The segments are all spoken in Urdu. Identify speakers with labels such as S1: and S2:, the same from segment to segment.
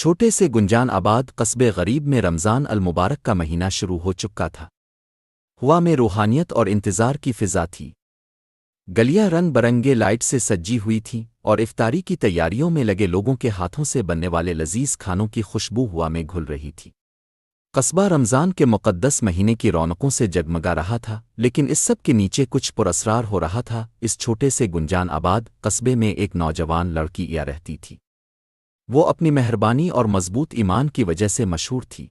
S1: چھوٹے سے گنجان آباد قصبے غریب میں رمضان المبارک کا مہینہ شروع ہو چکا تھا۔ ہوا میں روحانیت اور انتظار کی فضا تھی۔ گلیاں رنگ برنگے لائٹ سے سجی ہوئی تھیں اور افطاری کی تیاریوں میں لگے لوگوں کے ہاتھوں سے بننے والے لذیذ کھانوں کی خوشبو ہوا میں گھل رہی تھی۔ قصبہ رمضان کے مقدس مہینے کی رونقوں سے جگمگا رہا تھا، لیکن اس سب کے نیچے کچھ پراسرار ہو رہا تھا۔ اس چھوٹے سے گنجان آباد قصبے میں ایک نوجوان لڑکی یا رہتی تھی۔ وہ اپنی مہربانی اور مضبوط ایمان کی وجہ سے مشہور تھی۔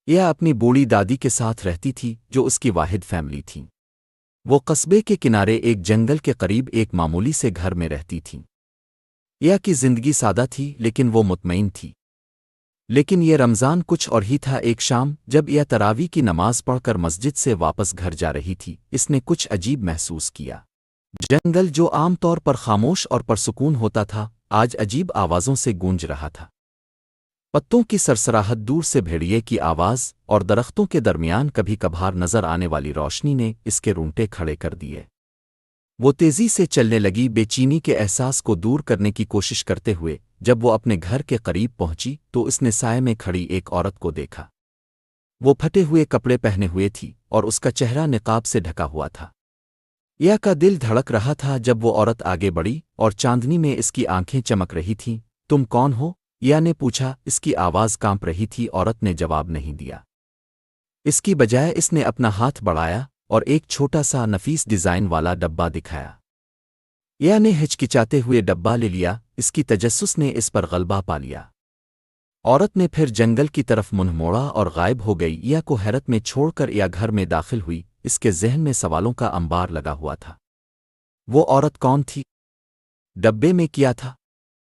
S1: یہ اپنی بوڑھی دادی کے ساتھ رہتی تھی جو اس کی واحد فیملی تھی۔ وہ قصبے کے کنارے ایک جنگل کے قریب ایک معمولی سے گھر میں رہتی تھیں۔ یہ کی زندگی سادہ تھی لیکن وہ مطمئن تھی۔ لیکن یہ رمضان کچھ اور ہی تھا۔ ایک شام جب یہ تراویح کی نماز پڑھ کر مسجد سے واپس گھر جا رہی تھی، اس نے کچھ عجیب محسوس کیا۔ جنگل جو عام طور پر خاموش اور پرسکون ہوتا تھا، آج عجیب آوازوں سے گونج رہا تھا۔ پتوں کی سرسراہٹ، دور سے بھیڑیے کی آواز اور درختوں کے درمیان کبھی کبھار نظر آنے والی روشنی نے اس کے رونگٹے کھڑے کر دیے۔ وہ تیزی سے چلنے لگی، بے چینی کے احساس کو دور کرنے کی کوشش کرتے ہوئے۔ جب وہ اپنے گھر کے قریب پہنچی تو اس نے سائے میں کھڑی ایک عورت کو دیکھا۔ وہ پھٹے ہوئے کپڑے پہنے ہوئے تھی اور اس کا چہرہ نقاب سے ڈھکا ہوا تھا۔ یا کا دل دھڑک رہا تھا جب وہ عورت آگے بڑھی اور چاندنی میں اس کی آنکھیں چمک رہی تھیں۔ تم کون ہو؟ یا نے پوچھا۔ اس کی آواز کانپ رہی تھی۔ عورت نے جواب نہیں دیا۔ اس کی بجائے اس نے اپنا ہاتھ بڑھایا اور ایک چھوٹا سا نفیس ڈیزائن والا ڈبہ دکھایا۔ یا نے ہچکچاتے ہوئے ڈبہ لے لیا۔ اس کی تجسس نے اس پر غلبہ پا لیا۔ عورت نے پھر جنگل کی طرف منہ موڑا اور غائب ہو گئی۔ یا کو حیرت میں چھوڑ کر یا گھر میں داخل ہوئی۔ اس کے ذہن میں سوالوں کا انبار لگا ہوا تھا۔ وہ عورت کون تھی؟ ڈبے میں کیا تھا؟